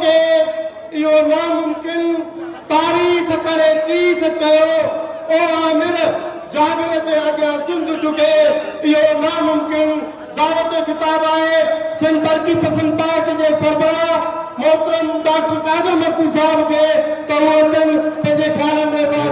के यो नामुमकिन तारीख करे चीज चयो ओ आमिर जाबिर जे अॻियां सिंध झुके यो नामुमकिन दावत किताब आहे सिंध तरक़ी पसंद पार्टी जे सरबराह मोहतरम डॉक्टर कादर मक्सी साहब के तो वो अचनि पंहिंजे ख़्यालनि में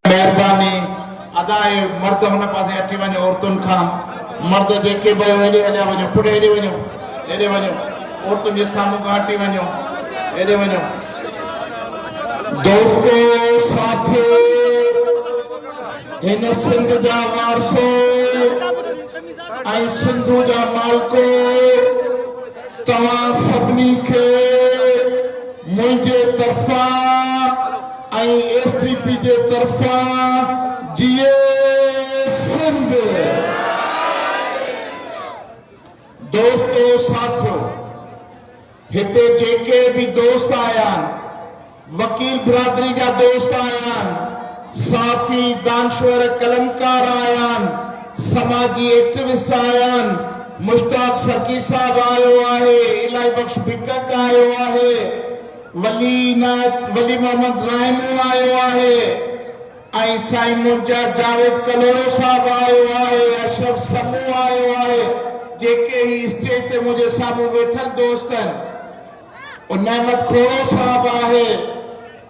मेहरबानी अदाए मर्द हुन पासे अची वञो औरतुनि खां मर्द जेके बि हेॾे हलिया वञो पुढे हेॾे वञो औरतुनि जे साम्हूं खां हटी वञो हेॾे वञो दोस्तो साथियो हिन सिंध जा वारसो ऐं सिंधु जा मालिको तव्हां सभिनी खे मुंहिंजे तरफ़ां एसटीपी जे तरफ़ां जिए सिंध दोस्तो साथियो हिते जेके भी दोस्त आया वकील बिरादरी जा दोस्त आया साफ़ी दानश्वर कलमकार आया समाजी एक्टिविस्ट आया मुश्ताक सरकी साहब आयो आहे इलाही बख्श भिक्कक आयो आहे वली मोहम्मद रायमून आयो आहे ऐं साईं मुंहिंजा जावेद कलोड़ो साहब आयो आहे अशरफ समूह आयो आहे जेके ही स्टेज ते मुंहिंजे साम्हूं वेठल दोस्त आहिनि नेमत खोड़ो साहब आहे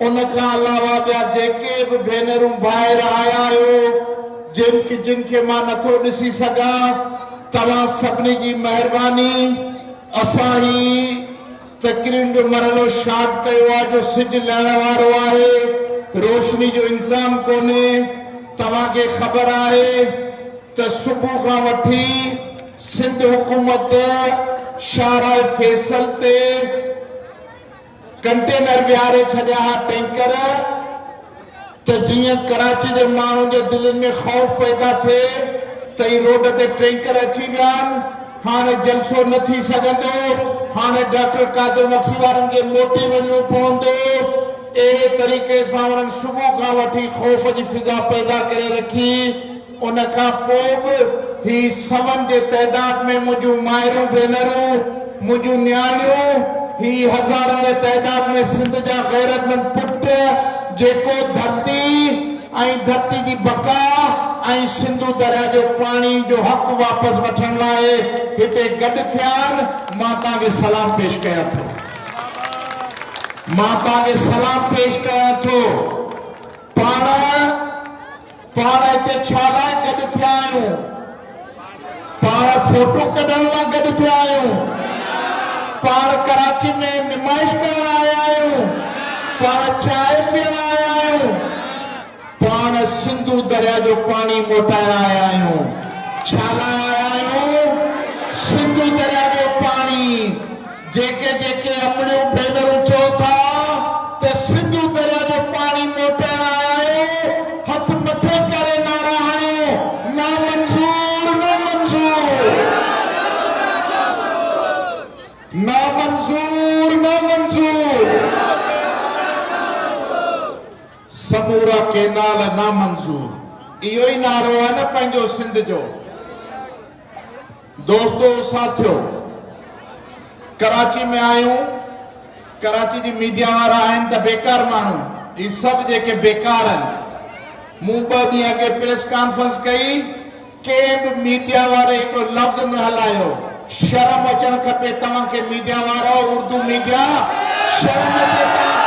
उन खां अलावा ॿिया जेके बि भेनरूं ॿाहिरि आया आहियो जिनखे मां नथो ॾिसी सघां तव्हां सभिनी जी महिरबानी असां ही तकरीर जो मरहलो स्टार्ट कयो आहे जो सिज लहण वारो आहे रोशनी जो इंतजाम कोन्हे तव्हांखे ख़बर आहे त सुबुह खां वठी सिंध हुकूमत शाहराह फैसल ते कंटेनर विहारे छॾिया टैंकर त जीअं कराची जे माण्हुनि जे दिलनि में ख़ौफ़ पैदा थिए त ई रोड ते टैंकर अची विया आहिनि हाणे जलसो न थी सघंदो हाणे डॉक्टर कादिर नक्सी वारनि खे मोटी वञिणो पवंदो अहिड़े तरीक़े सां उन्हनि सुबुह खां वठी ख़ौफ़ जी फिज़ा पैदा करे रखी उन खां पोइ बि ही सवनि जे तइदाद में मुंहिंजूं माइरूं भेनरूं मुंहिंजूं नियाणियूं ही हज़ारनि जे तइदाद में सिंध जा गैरतमंद पुट जेको धरती जी बका ऐं सिंधु दरिया जो पाणी जो हक़ वापसि वठण लाइ हिते गॾु थिया आहिनि मां तव्हांखे सलाम पेश कयां थो पाण हिते छा लाइ गॾु थिया आहियूं पाण फोटो कढण लाइ गॾु थिया आहियूं पाण कराची में निमाइश करण आया आहियूं पाण चांहि पीअण आया आहियूं पाण सिंधु दरिया जो पाणी मोटाइण आया आहियूं छा लाइ आया आहियूं सिंधु दरिया जो पाणी जेके जेके अमड़ियूं भेनरूं चओ था त सिंधु दरिया जो पाणी मोटाइण आया आहियूं हथ मथे करे नारा हणो ना मंज़ूर ना मंज़ूर ना मंज़ूर ना मंज़ूर समूरा केनाल नामंजूर इहो ई नारो आहे न पंहिंजो सिंध जो दोस्तो साथियो कराची में आयूं कराची जी मीडिया वारा आहिनि त बेकार माण्हू ही सभु जेके बेकार आहिनि मूं 2 ॾींहं अॻे प्रेस कॉन्फ्रेंस कई कंहिं बि मीडिया वारे हिकिड़ो लफ़्ज़ न हलायो शर्म अचणु खपे तव्हांखे मीडिया वारो उर्दू मीडिया शर्म अचे तव्हांखे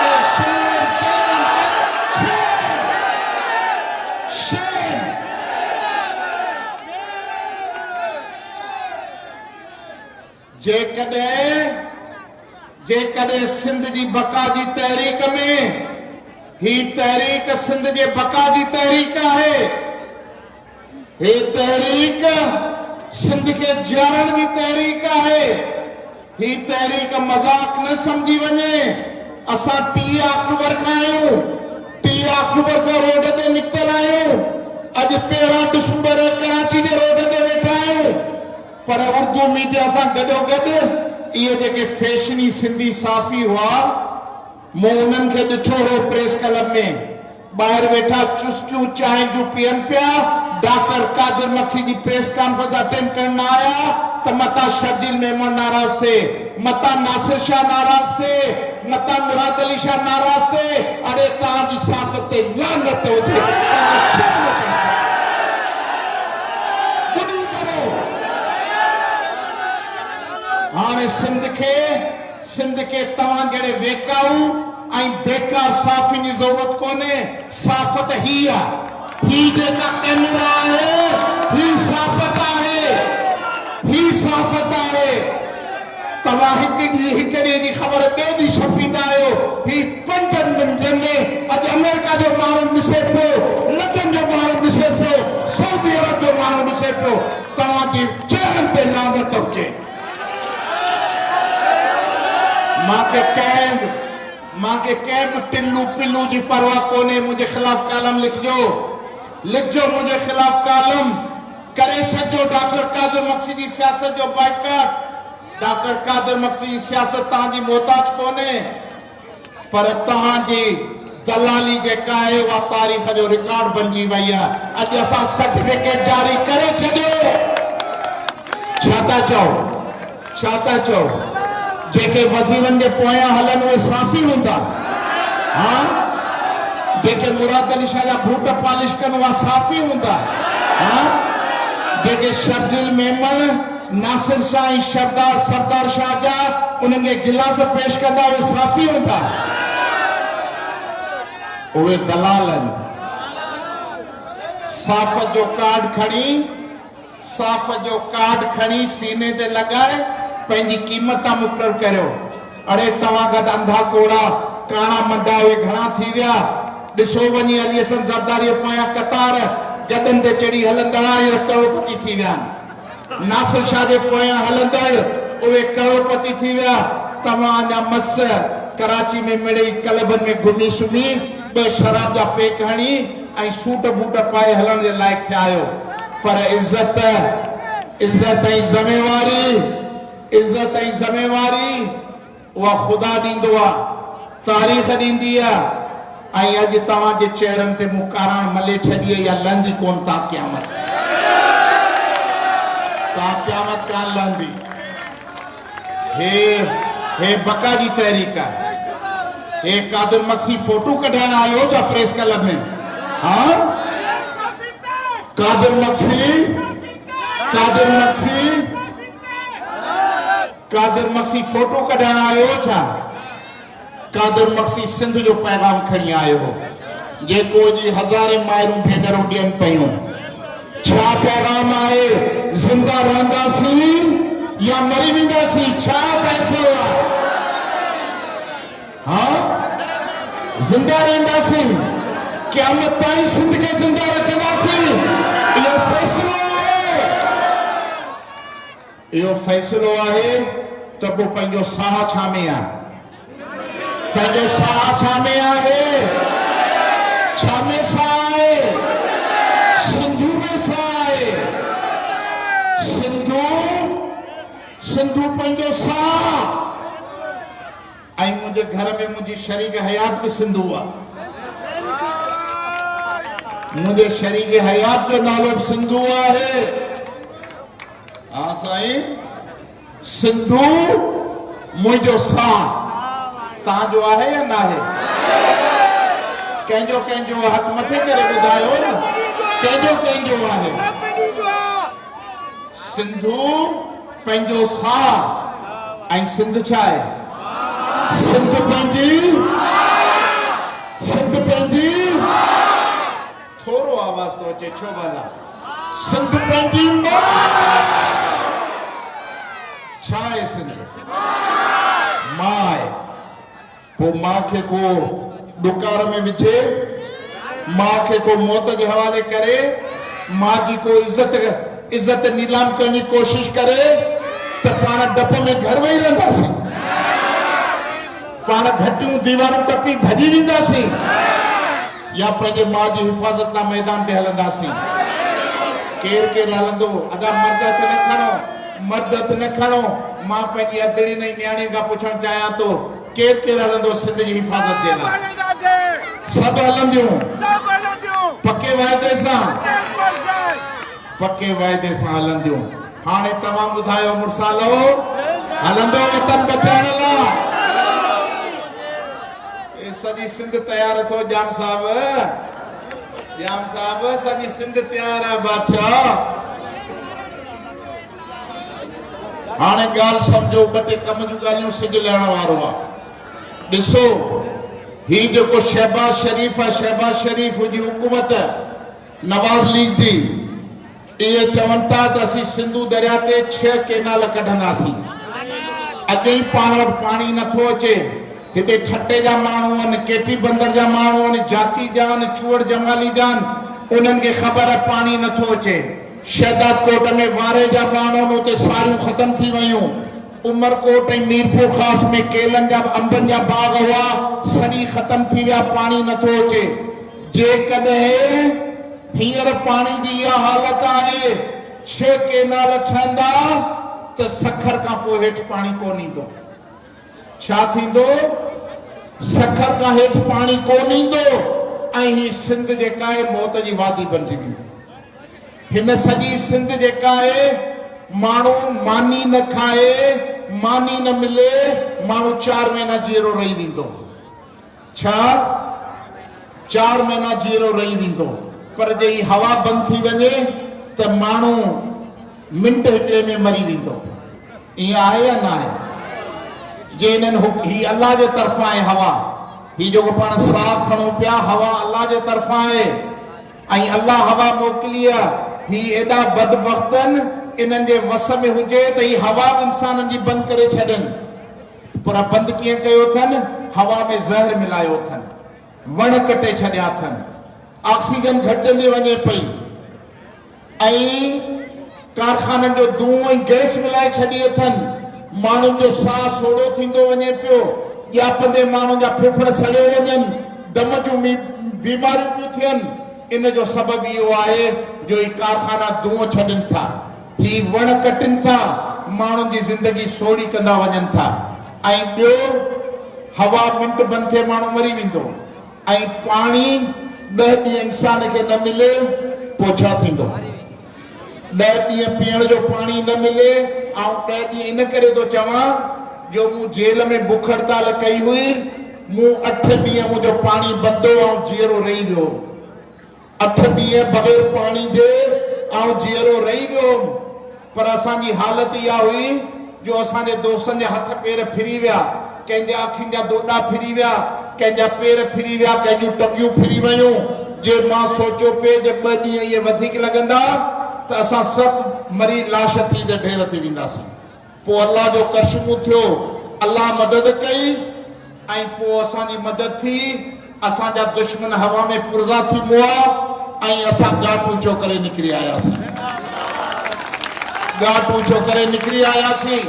जेकॾहिं सिंध जी बका जी तहरीक में ही तहरीक सिंध जे बका जी तहरीक आहे हे तहरीक सिंध के जारण की तहरीक है ही तहरीक मजाक न समझी वने असा 30 अक्टूबर का आयो 30 अक्टूबर का रोड ते निकल आयो आज 13 दिसंबर कराची के रोड ते बैठा आयो पर उर्दू मीडिया सा गडो गड ये जेके फैशनी सिंधी साफी हुआ मोनन के दिठो हो प्रेस क्लब में बाहर बैठा चुस्कियों चाय जो पियन पिया डॉक्टर कादिर नक्सी जी प्रेस कॉन्फ्रेंस अटेंड करना आया तो मता शर्जिल मेमन नाराज थे मता नासिर शाह नाराज थे मता मुराद अली शाह नाराज थे अरे कहां जी साफत ते लानत होजे हाने सिंध के तमाम जड़े बेकाऊ आई बेकार साफी की जरूरत कोने साफत ही जेका कैमरा है ही साफत है तवा हिक दी खबर बे दी छपींदा आयो ही 5 मिनटन में अज अमेरिका जो माण्हू ॾिसे पियो लंदन जो माण्हू ॾिसे पियो सऊदी अरब जो माण्हू ॾिसे पियो तव्हां जी चेहरनि ते लानत हुजे मां के कैब टिल्लू पिल्लू जी परवाह कोने मुझे खिलाफ कॉलम लिखजो मुझे खिलाफ कॉलम करे छो डॉक्टर कादिर नक्सी जी सियासत जो बाइकाट डॉक्टर कादिर नक्सी जी सियासत ता जी मोहताज कोने पर ता जी दलाली जे काए वा तारीख जो रिकॉर्ड बनजी वई है आज असा सर्टिफिकेट जारी करे छडियो छाता चो जेके वजीरन के पोया हलन वे साफी हुंदा हां जेके मुराद अली शाह जा बूट पॉलिश कन वा साफी हुंदा हां जेके शर्जिल मेमन नासिर शाह सरदार शाह जा उनके गिलास पेश कंदा वे साफी हुंदा वे दलालन साफ जो कार्ड खणी सीने ते लगाए पेंजी कीमत मुकर करो अरे तवा गद अंधा कोड़ा काना मंडा वे घणा थी विया दिसो वनी अली हसन जरदारी पाया कतार गडन ते चढ़ी हलंदड़ा करोड़पति थी विया नासिर शाह जे पोया हलंदड़ ओवे करोड़पति थी विया तवा ना मस कराची में मिड़ई क्लबनि में घुमी सुमी ॿ शराब जा पेक हणी ऐं सूट बूट पाए हलण जे लाइक़ थिया आहियो पर इज़त ऐं ज़िमेवारी उहा ख़ुदा ॾींदो आहे तारीख़ ॾींदी आहे ऐं अॼु तव्हांजे चेहरनि ते मूं काराण मले छॾी या लहंदी कोन ता क़यामत कान लहंदी हे बका जी तहरीक आहे हे कादिर मक्सी फोटो कढाइण आयो छा प्रेस क्लब में हाँ कादिर मक्सी फोटो कढाइण आयो छा कादिर मक्सी सिंध जो पैगाम खणी आयो हो जेको जी हज़ारे मायरूं भेनरूं ॾियनि पयूं छा पैगाम आहे ज़िंदा रहंदासीं या मरी वेंदासीं छा फ़ैसिलो आहे हाँ ज़िंदा रहंदासीं क़यामत ताईं सिंध खे ज़िंदा रखंदासीं इहो फ़ैसिलो आहे त पोइ पंहिंजो साह छा में आहे पंहिंजो साह छा में आहे छा में साह आहे सिंधू में साह आहे सिंधू पंहिंजो साह ऐं मुंहिंजे घर में मुंहिंजी शरीक हयात बि सिंधू आहे मुझे शरीक हयात जो नालो सिंधु आहे हाँ साईं सिंधु मुझो साह तव्हांजो आहे या ना आहे कंहिंजो हथ मथे करे ॿुधायो न कंहिंजो आहे सिंधु पंहिंजो साह ऐं सिंध छा आहे सिंध पंहिंजी थोरो आवाज़ तो अचे छो बाला सिंध पंहिंजी छा आहे सिंध मां आहे पोइ मां खे को ॾुकार में विझे मां खे को मौत जे हवाले करे मां जी को इज़त नीलाम करण जी कोशिश करे त पाण डप में घर वेही रहंदासीं पाण घटियूं दीवारूं टपी भॼी वेंदासीं या पंहिंजे मां जी हिफ़ाज़त लाइ मैदान ते हलंदासीं केरु हलंदो अदा मर्द हथ न खणो मां पंहिंजी अदड़ी नई न्याणी खां पुछणु चाहियां थो केरु हलंदो सिंध जी हिफ़ाज़त जे लाइ सभु हलंदियूं पके वाइदे सां हलंदियूं हाणे तव्हां ॿुधायो मुर्सालो हलंदो वतन बचाइण लाइ सॼी सिंध तयार थो जाम साहब सॼी सिंध तयार आहे बादशाह हाणे ॻाल्हि सम्झो ॿ टे कम जूं ॻाल्हियूं सिज लहण वारो आहे ॾिसो ही जेको शहबाज शरीफ़ जी हुकूमत नवाज़ लीग जी इहे चवनि था त असीं सिंधू दरिया ते 6 केनाल कढंदासीं अॼु ई पाण वटि पाणी नथो अचे हिते छटे जा माण्हू आहिनि केटी बंदर जा माण्हू आहिनि जाती जा आहिनि चूड़ जंगाली जा आहिनि उन्हनि खे ख़बर आहे पाणी नथो अचे शहदाद कोट में वारे जा माण्हू आहिनि उते सारियूं ख़तम थी वयूं उमरकोट ऐं मीरपुर ख़ासि में केलनि जा अंबनि जा बाग हुआ सॼी ख़तम थी विया पाणी नथो अचे जेकॾहिं हींअर पाणी जी इहा हालत आहे 6 केनाल ठहंदा त सखर खां पोइ हेठि पाणी कोन ईंदो छा थींदो सखर खां हेठि पाणी कोन ईंदो ऐं ही सिंध जेका आहे मौत जी वादी बणिजी वेंदी हिन सॼी सिंध जेका आहे माण्हू मानी न खाए मानी न मिले माण्हू 4 महीना जीरो रही वेंदो छा 4 महीना जीरो रही वेंदो पर जे हवा बंदि थी वञे त माण्हू मिंट हिकिड़े में मरी वेंदो ईअं आहे या न आहे जे ही अल्लाह जे तरफ़ां आहे हवा ही जेको पाण साह खणूं पिया हवा अल्लाह जे तरफ़ां आहे ऐं अल्लाह हवा मोकिली आहे ही एॾा बदबख़्तनि इन्हनि जे वस में हुजे त ही हवा बि इंसाननि जी बंदि करे छॾनि पर बंदि कीअं कयो अथनि हवा में ज़हर मिलायो अथनि वण कटे छॾिया अथनि ऑक्सीजन घटिजंदी वञे पई ऐं कारखाननि जो धुओं ऐं गैस मिलाए छॾी अथनि माण्हुनि जो साह सोड़ो थींदो वञे पियो ॼापंदे माण्हुनि जा फेफड़ सड़े वञनि, दम जूं बीमारियूं पियूं थियनि। इन जो सबबु इहो आहे जो ही कारखाना धुओं छॾनि था, ही वण कटनि था, माण्हुनि जी ज़िंदगी सोढ़ी कंदा वञनि था। ऐं ॿियो, हवा मिंट बंदि थिए माण्हू मरी वेंदो, ऐं पाणी 10 ॾींहं इंसान खे न मिले पोइ छा थींदो? 10 ॾींहं पीअण जो पाणी न मिले। ऐं 10 ॾींहं इन करे थो चवां जो मूं जेल में बुख हड़ताल कई हुई, मूं 8 ॾींहं मुंहिंजो पाणी बंदि हो ऐं जीअरो रही वियो। 8 ॾींहं बग़ैर पाणी जे ऐं जीअरो रही वियो। पर असांजी हालत इहा हुई जो असांजे दोस्तनि जा हथ पेर फिरी विया, कंहिंजा अखियुनि जा दोॾा फिरी विया, कंहिंजा पेर फिरी विया, कंहिंजूं टंगियूं फिरी वियूं। जे मां सोचियो पिए जे 2 ॾींहं इहे वधीक लॻंदा त असां सभु मरी लाश थी त ढेर थी वेंदासीं। पोइ अल्लाह जो कशमू थियो, अल्लाह मदद कई ऐं पोइ असांजी मदद थी। असांजा दुश्मन हवा में पुर्ज़ा थी मुआ ऐं असां गाट ऊंचो करे निकिरी आयासीं। गाट ऊंचो करे निकिरी आयासीं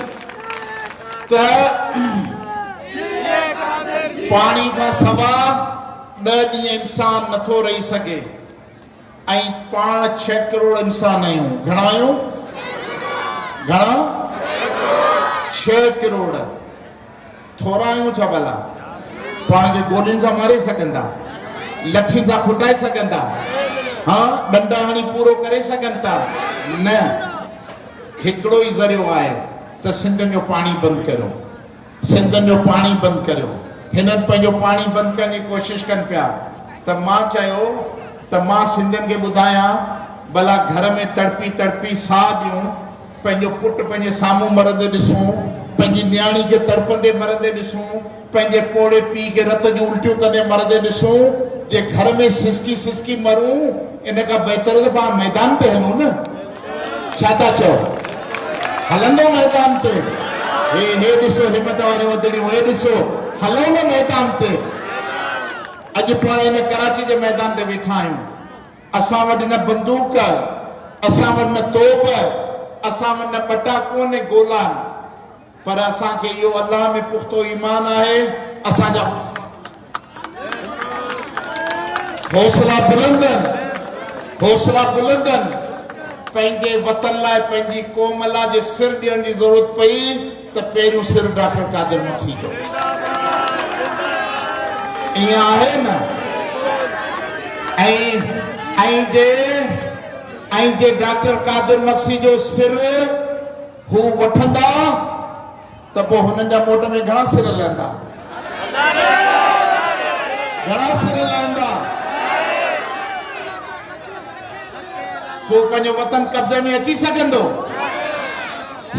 त पाणी खां सवा 10 ॾींहं इंसान नथो रही सघे। ऐं पाण 6 करोड़ इंसान आहियूं। घणा आहियूं? घणा? 6 करोड़। थोरा आहियूं छा भला? पाण खे गोलियुनि सां मारे सघंदा, लठियुनि सां खुटाए सघंदा, हाँ डंडा हणी पूरो करे सघनि था? न। हिकिड़ो ई ज़रियो आहे त सिंधियुनि जो पाणी बंदि करियो, सिंधियुनि जो पाणी बंदि करियो। हिननि पंहिंजो पाणी बंदि करण जी कोशिशि कनि पिया त मां चयो त मां सिंधियुनि खे ॿुधायां, भला घर में तड़पी तड़पी साह ॾियूं, पंहिंजो पुटु पंहिंजे साम्हूं मरंदे ॾिसूं, पंहिंजी न्याणी खे तड़पंदे मरंदे ॾिसूं, पंहिंजे पोड़े पीउ खे रत जूं उल्टियूं कंदे मरंदे ॾिसूं। जे घर में सिसकी सिसकी मरूं, इन खां बहितर त पाण मैदान ते हलूं न। छा था चओ? हलंदो मैदान ते? हे ॾिसो हिमत वारियूं वधड़ियूं, हे ॾिसो हलूं न मैदान ते। अॼु पाण इन कराची जे मैदान ते वेठा आहियूं। असां वटि न बंदूक, असां वटि न तोप, असां वटि न पटाकू न गोला, पर असांखे इहो अल्लाह में पुख्तो ईमान आहे। असांजा हौसला बुलंदन, हौसला बुलंदन। पंहिंजे वतन लाइ, पंहिंजी क़ौम लाइ जे सिर ॾियण जी ज़रूरत पई त पहिरियों सिर डॉक्टर कादिर मक्सी जो। ईअं आहे न? ऐं जे डॉक्टर कादिर मक्सी जो सिर हू वठंदा त पोइ हुननि जा मोट में घणा सिर लहंदा? घणा सिर लहंदा? पोइ पंहिंजो वतन कब्ज़े में अची सघंदो?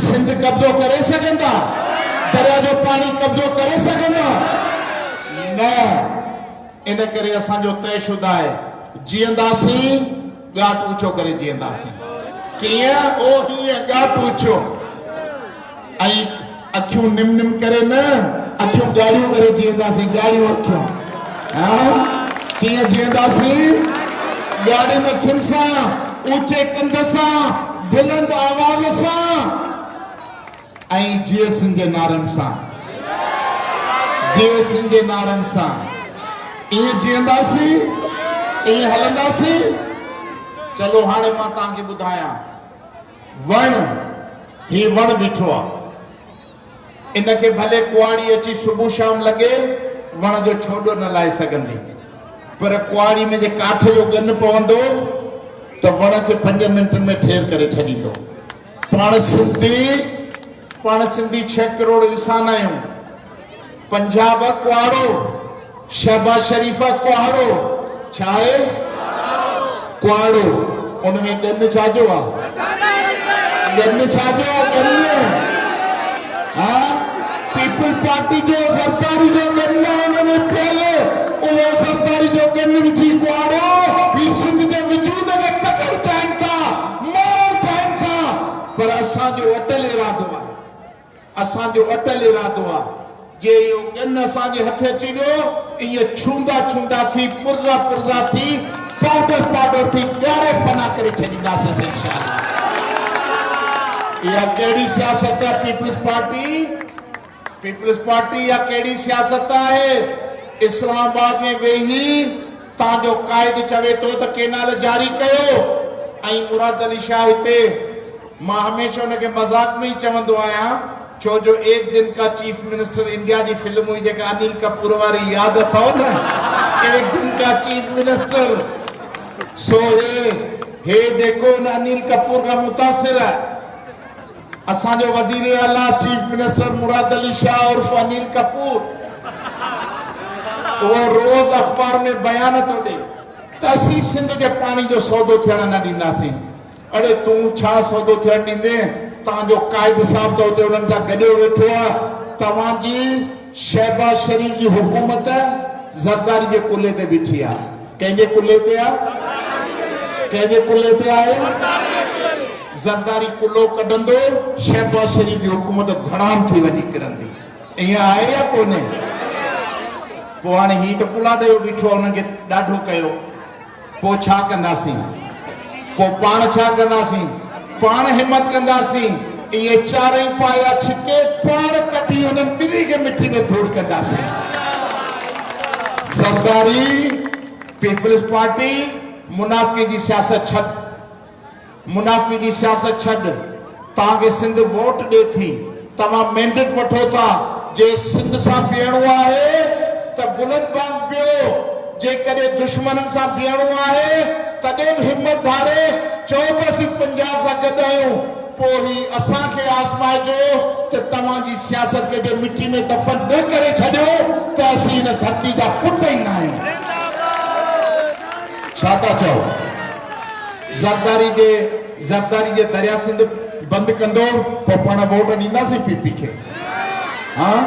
सिंध कब्ज़ो करे सघंदा? दरिया जो पाणी कब्ज़ो करे सघंदा? न। इन करे असांजो तयशुदा आहे, जीअंदासीं गाट ऊंचो करे जीअंदासीं। कीअं? ओ हीअं गाट ऊंचो। ऐं अखियूं निम निम करे न, अखियूं ॻाढ़ियूं करे जीअंदासीं। ॻाढ़ियूं अखियूं कीअं जीअंदासीं? ॻाढ़ियुनि अखियुनि सां, ऊंचे कंध सां, बुलंद आवाज़ सां, ऐं जीअसनि जे नारनि सां, जीअसनि जे नारनि सां। ईअं जीअंदासीं, ईअं हलंदासीं। चलो हाणे मां तव्हांखे ॿुधायां, वण, ही वण बीठो आहे, इनखे भले कुआड़ी अची सुबुह शाम लॻे, वण जो छोॾो न लाहे सघंदी, पर कुआड़ी में जे काठ जो गन पवंदो त वण खे 5 मिंटनि में ढेर करे छॾींदो। पाण सिंधी 6 करोड़ इंसान आहियूं। पंजाब कुआड़ो, शहबाज शरीफ कुआड़ो। छा आहे? कुआड़ो। उनमें गन छाजो आहे? गन छाजो आहे? गन पीपल पार्टी जो सरकारी जो गन उनमें पहले उहो सरकारी जो गन विझी कुआड़ो ही सिंध जे वजूद खे कटण चाहिनि था, मारण चाहिनि था। पर असांजो अटल इरादो आहे, असांजो अटल इरादो आहे जे इहो गन असांजे हथ अची वियो, इहे छूंदा छूंदा थी, पुर्ज़ा पुर्ज़ा थी, पाउडर पाउडर थी, ॻाढ़े फना करे छॾींदासीं इंशाअल्लाह। इहा कहिड़ी सियासत आहे? पीपल्स पार्टी पीपल्स पार्टी या केड़ी सियासत है इस्लामाबाद में वेही ताजो कायद चवे तो केनाल जारी कयो आई मुराद अली शाह हिते मां हमेशा उनके मजाक में ही चवंदो आया छो जो एक दिन का चीफ मिनिस्टर इंडिया की फिल्म हुई जेका अनिल कपूर वारी याद अथव न एक दिन का चीफ मिनिस्टर सो हे देखो न अनिल कपूर का मुतासिर है असांजो वजीर आला चीफ मिनिस्टर मुराद अली शाह उर्फ अनिल कपूर वो रोज अखबार में बयान तो दे तसी सिंध के पानी जो सौदो थियण न दींदासीं अरे तू छा सौदो थियण दींदे ताजो कायद साहब तो उते उनन सा गड्यो वेठो आ तवाजी शहबाज शरीफ की हुकूमत जरदारी के कुले ते बिठी आ केजे कुले ते आ केजे कुले ते आए जरदारी कुलो कढंदो शहबाज शरीफ की हुकूमत धड़ाम थी वनी किरंदी इया आहे या कोने पो हाणे ही तो कुला दे बिठो उनन के डाढो कयो पो छा कंदासी पो पाण छा कंदासी पाण हिम्मत कंदासी ये चारई पाया छिके पाण कटी उनन बिनी के मिट्टी में धूड़ कंदासी सरदारी पीपल्स पार्टी मुनाफिकी की सियासत छड मुनाफिकी की सियासत छड ताके सिंध वोट दे थी तमा मैंडेट वठो था जे सिंध सा बीणो आहे त बुलंद बाग पियो जे करे दुश्मनन सा बीणो आहे तदे हिम्मत धारे चौबसी पंजाब सा गदायो पोही असा के आसमाए जो ते तमा जी सियासत के जे मिट्टी में दफन न करे छड्यो त असी न धरती दा पुट ही ना है छाता चो जरदारी जे दरिया सिंध बंद कंदो पो पाण वोट दींदासी पीपी के हां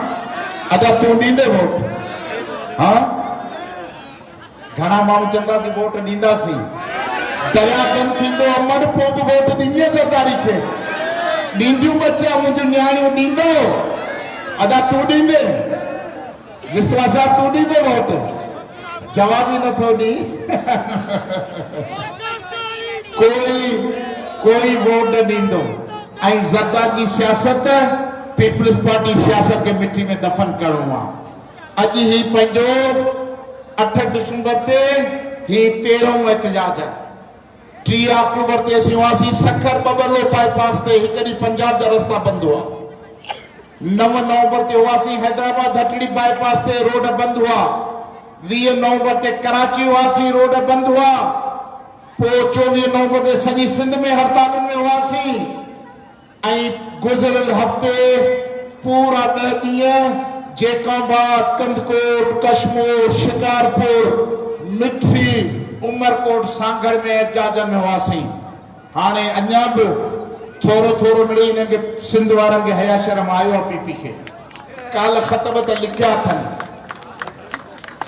अदा तू दींदे वोट हां घना माण्हू चंदासी वोट दींदासी दरिया बंद थींदो अमर पो बि वोट दींदे जरदारी के दींदियूं बच्चा मुंहिंजूं न्याणियूं दींदो अदा तू दींदे विश्वास साहब तू दींदे वोट जवाब ही नथो दी कोई वोट न दींदो ऐं जरदार की सियासत पीपल्स पार्टी सियासत के मिट्टी में दफन करणो आ अज ही पंजो 8 दिसंबर ते ही 13वां एहतजाज है 3 अक्टूबर ते असीं हुआसीं सखर बबरलो बाईपास ते हिकड़ी पंजाब जा रस्ता बंद हुआ 9 नवंबर ते हुआसीं हैदराबाद हटड़ी बाईपास ते रोड बंद हुआ 20 नवंबर ते कराची हुआसीं रोड बंद हुआ पो 24 नवंबर ते सॼी सिंध में हड़ताल में हुआसीं ऐं गुज़रियल हफ़्ते पूरा 10 ॾींहं जेकाबाद कंदकोट कश्मीर शिकारपुर मिठी उमरकोट सांगड़ में एहतजाज में हुआसीं हाणे अञा बि थोरो थोरो मिड़ी इन्हनि खे सिंध वारनि खे हया शर्म आयो आहे पीपी खे काल ख़तब त लिखिया अथनि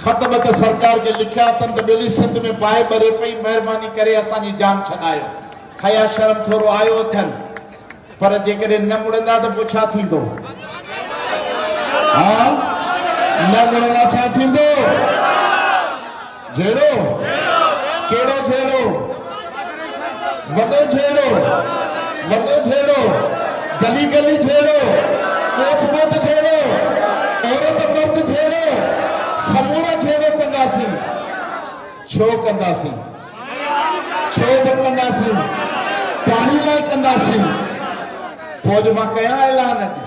खतब त सरकार के लिखिया अथनि त ॿेली सिंध में बाहि ॿरे पई महिरबानी करे असांजी जान छॾायो हया शर्म थोरो आयो अथनि पर जेकॾहिं न मुड़ंदा त पोइ छा थींदो हा न मुड़ंदा छा थींदो झेड़ो कहिड़ो झेड़ो वॾो झेड़ो गली गली झेड़ो ॻोठ ॻोठ झेड़ो औरत मर्द झेड़ो समूरा झेड़ो कंदासीं छो कंदासीं छो बि कंदासीं पाणी लाइ कंदासीं पोइ मां कयां ऐलान अॼु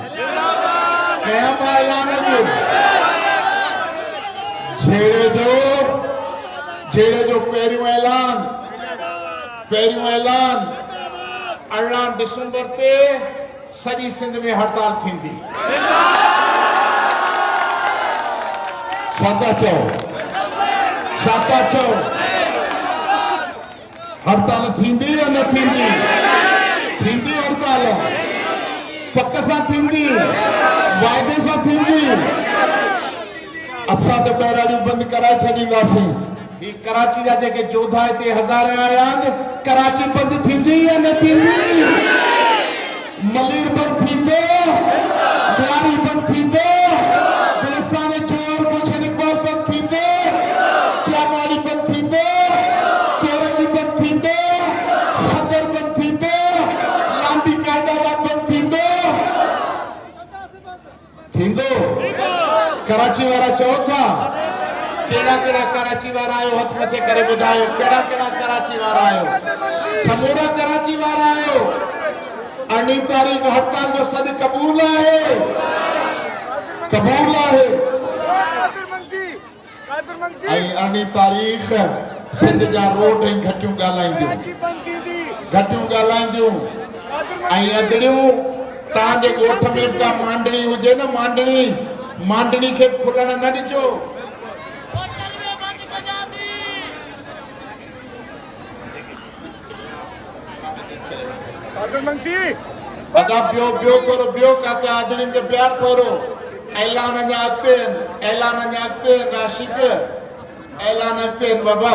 झेड़े जो पहिरियों ऐलान 18 दिसंबर ते सॼी सिंध में हड़ताल थींदी छा था चओ हड़ताल थींदी या न थींदी हड़ताल पक सां थींदी वाइदे सां थींदी असां त ॿहिराड़ियूं बंदि कराए छॾींदासीं ही कराची जा जेके जोधा हिते हज़ार आया आहिनि कराची बंदि थींदी या न थींदी मलीर बंदि थींदो लियारी बंदि थींदो गुलिस्तान चोर गुलशन इकबाल बंदि थींदो क्यामाड़ी बंदि थींदो कोरंगी बंदि थींदो सदर बंदि थींदो लांडी कायदाबाद बंदि थींदो कराची वारा चओ था केड़ा केड़ा कराची वारा आयो हथ मथे करे बुधायो केड़ा केड़ा कराची वारा आयो समूरा कराची वारा आयो 18 तारीख हड़ताल जो सद कबूल है आई 18 तारीख सिंध जा रोड घटियूं ॻाल्हाईंदियूं आई अदड़ियूं तांजे गोठ में का मांडणी हुजे न मांडणी के फुलण न ॾिजो अदा बियो थोरो बियो काका आदड़िन के प्यार थोरो ऐलान अॻिते आशिक ऐलान अॻिते बाबा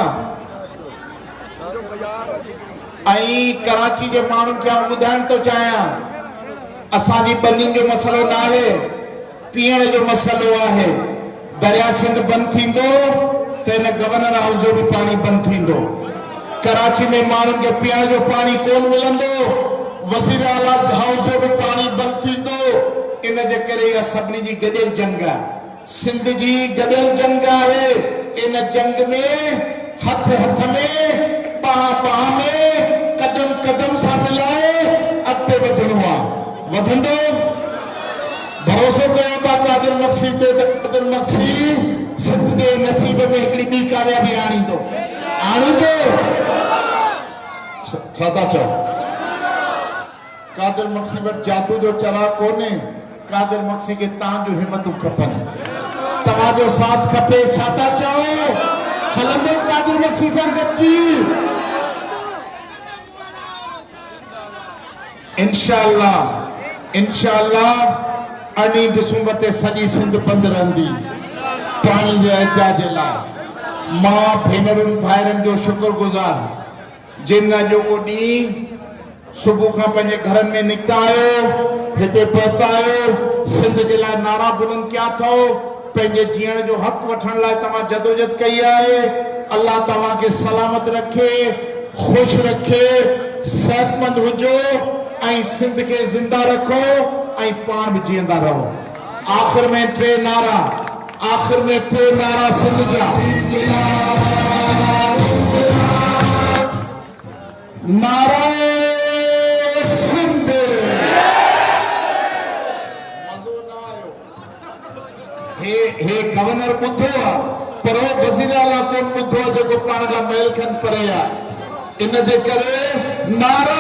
आई कराची जे माण्हुनि खे ॿुधाइण थो चाहियां असांजी बंदियुनि जो मसलो न आहे पीअण जो मसलो आहे दरिया सिंध बंदि थींदो त हिन गवर्नर हाउस जो बि पाणी बंदि थींदो कराची में माण्हुनि खे पीअण जो पाणी कोन मिलंदो वज़ीर आला हाउस जो बि पाणी बंदि थींदो इन जे करे इहा सभिनी जी गॾियल जंग आहे सिंध जी गॾियल जंग आहे इन जंग में हथ में बाह में कदम सां मिलाए अॻिते वधणो आहे वधंदो भरोसो कयो था कादिर मक्सी ते कादिर मक्सी सिंध जे नसीब में हिकिड़ी ॿी कामयाबी आणींदो छा था चओ कादिर मक्सी वटि जादू जो चराग कोन्हे कादिर मक्सी के तव्हांजो हिम्मतूं खपनि तव्हांजो साथ खपे छा था चओ हलंदो कादिर मक्सी सां गॾिजी इंशाअल्लाह 18 दिसंबर ते सॼी सिंध बंदि रहंदी पाणी जे एहतियाज जे लाइ मां भेनरुनि भाइरनि जो शुक्रगुज़ार जिन अॼोको ॾींहुं सुबुह खां पंहिंजे घरनि में निकिता आहियो हिते पहुता आहियो सिंध जे लाइ नारा बुलंद कया अथव पंहिंजे जीअण जो हक़ वठण लाइ तव्हां जदोजहद कई आहे अल्लाह तव्हांखे सलामत रखे ख़ुशि रखे सेहतमंद हुजो ऐं सिंध के जिंदा रखो ऐं पाण भी जींदा रहो आखिर में टे नारा सिंध जा नारा सिंध मज़ो न आयो हे गवर्नर ॿुधो आहे पर वज़ीर आला कोन ॿुधो आहे जेको पाण खां महल खनि परे आहे इन जे करे नारा